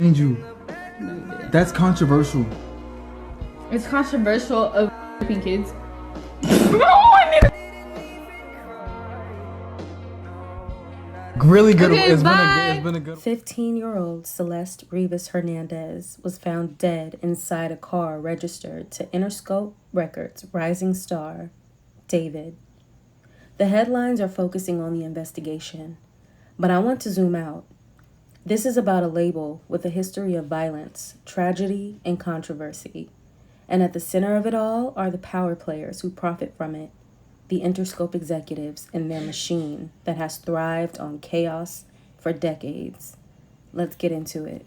Angel, No, you didn't. that's controversial. It's controversial of kids. Really good. Okay, It's bye. been a good. 15-year-old Celeste Rivas Hernandez was found dead inside a car registered to Interscope Records rising star David. The headlines are focusing on the investigation, but I want to zoom out. This is about a label with a history of violence, tragedy, and controversy. And at the center of it all are the power players who profit from it, the Interscope executives and their machine that has thrived on chaos for decades. Let's get into it.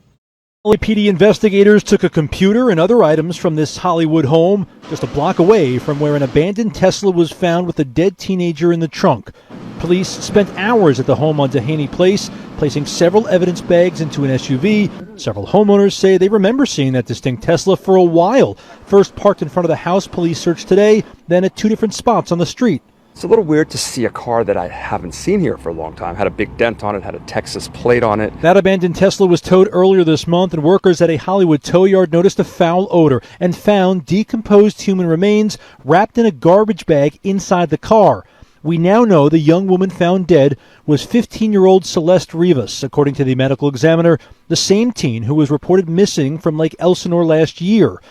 LAPD investigators took a computer and other items from this Hollywood home just a block away from where an abandoned Tesla was found with a dead teenager in the trunk. Police spent hours at the home on Dehaney Place, placing several evidence bags into an SUV. Several homeowners say they remember seeing that distinct Tesla for a while. First parked in front of the house police searched today, then at two different spots on the street. It's a little weird to see a car that I haven't seen here for a long time. Had a big dent on it, had a Texas plate on it. That abandoned Tesla was towed earlier this month, and workers at a Hollywood tow yard noticed a foul odor and found decomposed human remains wrapped in a garbage bag inside the car. We now know the young woman found dead was 15-year-old Celeste Rivas, according to the medical examiner, the same teen who was reported missing from Lake Elsinore last year.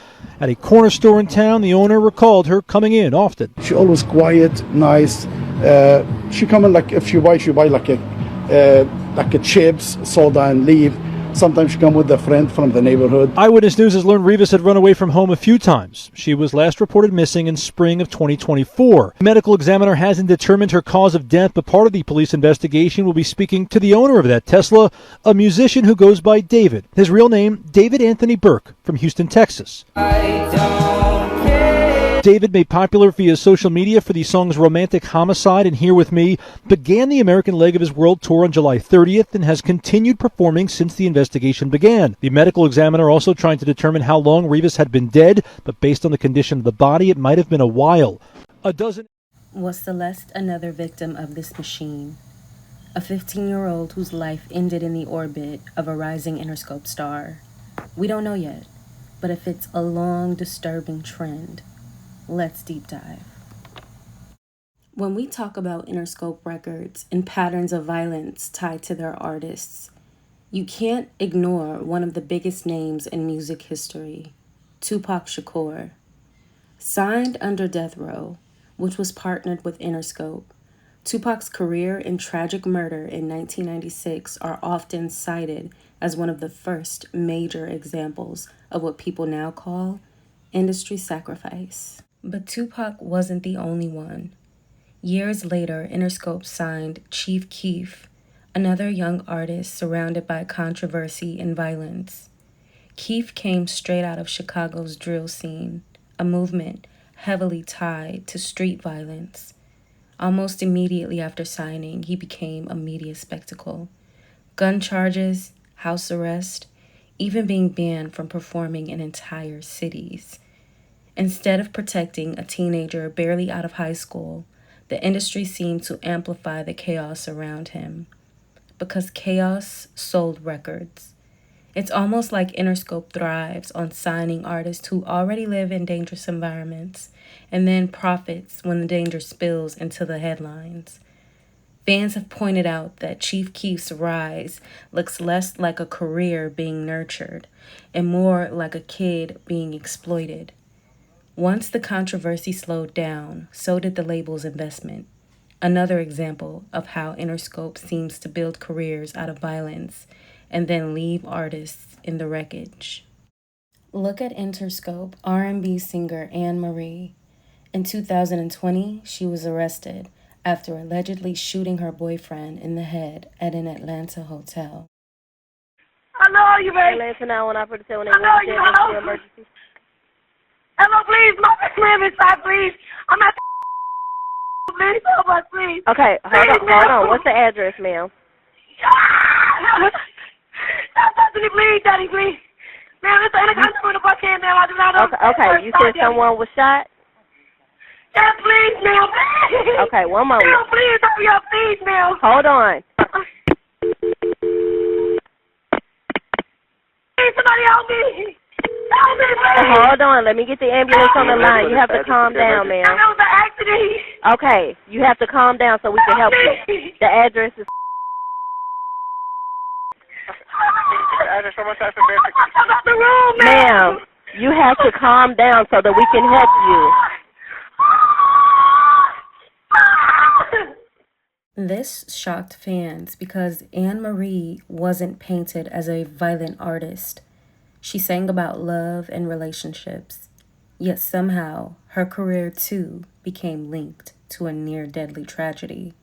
At a corner store in town, the owner recalled her coming in often. She always quiet, nice. She come in like if you buy like a chips, soda, and leave. Sometimes she come with a friend from the neighborhood. Eyewitness News has learned Rivas had run away from home a few times. She was last reported missing in spring of 2024. The medical examiner hasn't determined her cause of death, but part of the police investigation will be speaking to the owner of that Tesla, a musician who goes by David. His real name, David Anthony Burke, from Houston, Texas. David, made popular via social media for the songs Romantic Homicide and Here With Me, began the American leg of his world tour on July 30th and has continued performing since the investigation began. The medical examiner also trying to determine how long Rivas had been dead, but based on the condition of the body, it might have been a while. Was Celeste another victim of this machine? A 15-year-old whose life ended in the orbit of a rising Interscope star? We don't know yet, but if it's a long, disturbing trend, let's deep dive. When we talk about Interscope Records and patterns of violence tied to their artists, you can't ignore one of the biggest names in music history, Tupac Shakur. Signed under death row, which was partnered with Interscope, Tupac's career and tragic murder in 1996 are often cited as one of the first major examples of what people now call industry sacrifice. But Tupac wasn't the only one. Years later, Interscope signed Chief Keef, another young artist surrounded by controversy and violence. Keef came straight out of Chicago's drill scene, a movement heavily tied to street violence. Almost immediately after signing, he became a media spectacle. Gun charges, house arrest, even being banned from performing in entire cities. Instead of protecting a teenager barely out of high school, the industry seemed to amplify the chaos around him. Because chaos sold records. It's almost like Interscope thrives on signing artists who already live in dangerous environments and then profits when the danger spills into the headlines. Fans have pointed out that Chief Keef's rise looks less like a career being nurtured and more like a kid being exploited. Once the controversy slowed down, so did the label's investment. Another example of how Interscope seems to build careers out of violence and then leave artists in the wreckage. Look at Interscope R&B singer Anne Marie. In 2020, she was arrested after allegedly shooting her boyfriend in the head at an Atlanta hotel. I know you, baby. Atlanta 919 for the I know you. Hello. Emergency. Hello, please. My friend inside, please. I'm at the please. So much, please. Okay, hold on. What's the address, ma'am? Daddy, please. Daddy, please. Ma'am, it's an account number in the bucket, ma'am. I do not know. Okay. You said someone was shot? Yeah, please, ma'am. Please. Okay, one moment. Ma'am, please. Hurry up, please, ma'am. Hold on. please, somebody help me. Help me, please. Hold on, let me get the ambulance on the line. You have to calm down, ma'am. That was an accident. Okay, you have to calm down so we can help you. The address is... The room, Ma'am, you have to calm down so that we can help you. This shocked fans because Anne Marie wasn't painted as a violent artist. She sang about love and relationships, yet somehow her career too became linked to a near-deadly tragedy.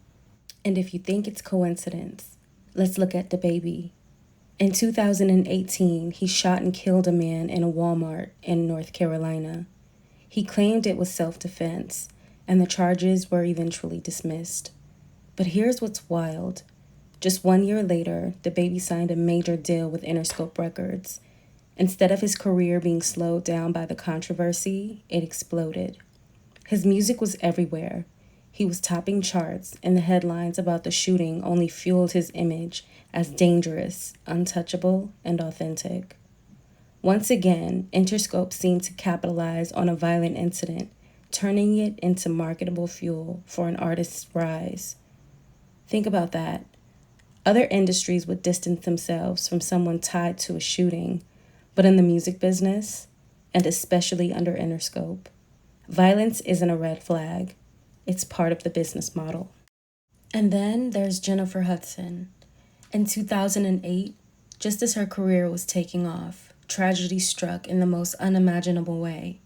And if you think it's coincidence, let's look at DaBaby. In 2018, he shot and killed a man in a Walmart in North Carolina. He claimed it was self-defense, and the charges were eventually dismissed. But here's what's wild. Just 1 year later, DaBaby signed a major deal with Interscope Records. Instead of his career being slowed down by the controversy, it exploded. His music was everywhere. He was topping charts, and the headlines about the shooting only fueled his image as dangerous, untouchable, and authentic. Once again, Interscope seemed to capitalize on a violent incident, turning it into marketable fuel for an artist's rise. Think about that. Other industries would distance themselves from someone tied to a shooting, but in the music business, and especially under Interscope, violence isn't a red flag. It's part of the business model. And then there's Jennifer Hudson. In 2008, just as her career was taking off, tragedy struck in the most unimaginable way.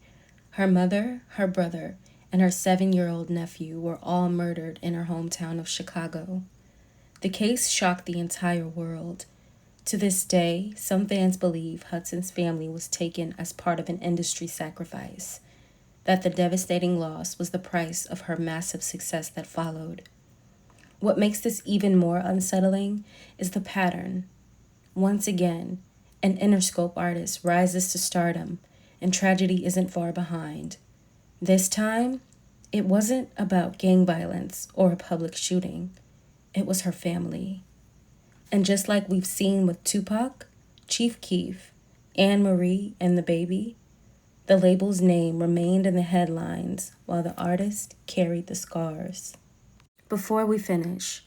Her mother, her brother, and her 7-year-old nephew were all murdered in her hometown of Chicago. The case shocked the entire world. To this day, some fans believe Hudson's family was taken as part of an industry sacrifice, that the devastating loss was the price of her massive success that followed. What makes this even more unsettling is the pattern. Once again, an Interscope artist rises to stardom, and tragedy isn't far behind. This time, it wasn't about gang violence or a public shooting. It was her family. And just like we've seen with Tupac, Chief Keef, Anne Marie, and DaBaby, the label's name remained in the headlines while the artist carried the scars. Before we finish,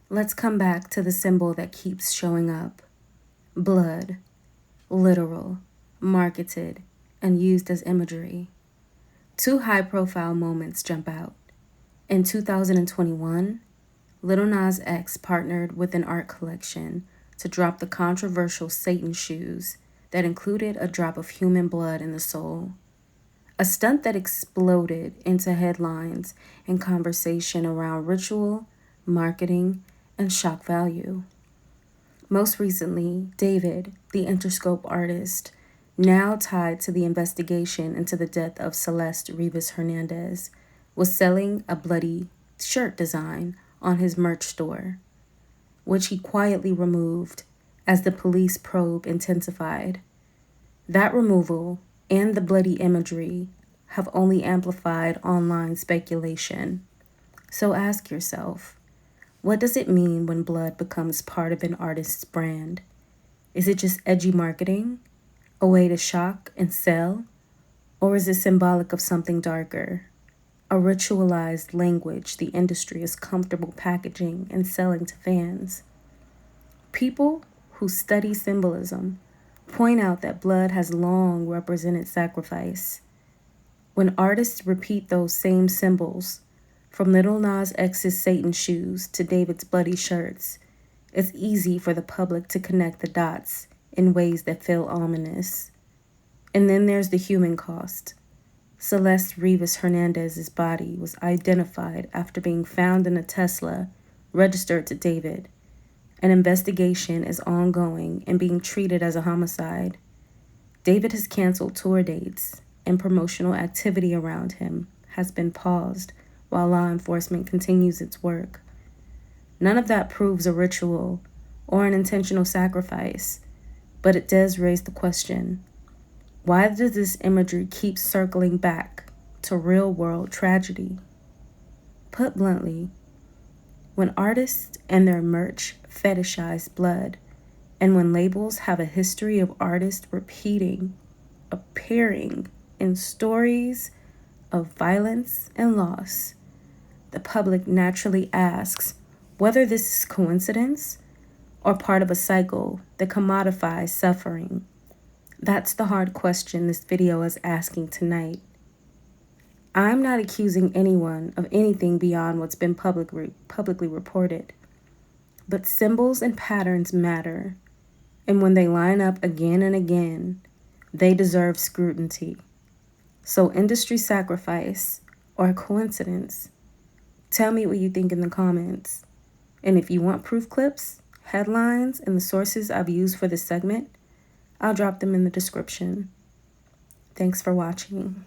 let's come back to the symbol that keeps showing up. Blood. Literal, marketed, and used as imagery. 2 high-profile moments jump out. In 2021, Lil Nas X partnered with an art collection to drop the controversial Satan shoes that included a drop of human blood in the sole. A stunt that exploded into headlines and conversation around ritual, marketing, and shock value. Most recently, David, the Interscope artist, now tied to the investigation into the death of Celeste Rivas Hernandez, was selling a bloody shirt design on his merch store, which he quietly removed as the police probe intensified. That removal and the bloody imagery have only amplified online speculation. So ask yourself, what does it mean when blood becomes part of an artist's brand? Is it just edgy marketing, a way to shock and sell? Or is it symbolic of something darker, a ritualized language the industry is comfortable packaging and selling to fans? People who study symbolism point out that blood has long represented sacrifice. When artists repeat those same symbols, from Lil Nas X's Satan shoes to David's bloody shirts, it's easy for the public to connect the dots in ways that feel ominous. And then there's the human cost. Celeste Rivas Hernandez's body was identified after being found in a Tesla registered to David. An investigation is ongoing and being treated as a homicide. David has canceled tour dates, and promotional activity around him has been paused while law enforcement continues its work. None of that proves a ritual or an intentional sacrifice, but it does raise the question, why does this imagery keep circling back to real-world tragedy? Put bluntly, when artists and their merch fetishize blood, And when labels have a history of artists appearing in stories of violence and loss, the public naturally asks whether this is coincidence or part of a cycle that commodifies suffering. That's the hard question this video is asking tonight. I'm not accusing anyone of anything beyond what's been publicly reported. But symbols and patterns matter, and when they line up again and again, they deserve scrutiny. So industry sacrifice or coincidence? Tell me what you think in the comments. And if you want proof clips, headlines, and the sources I've used for this segment, I'll drop them in the description. Thanks for watching.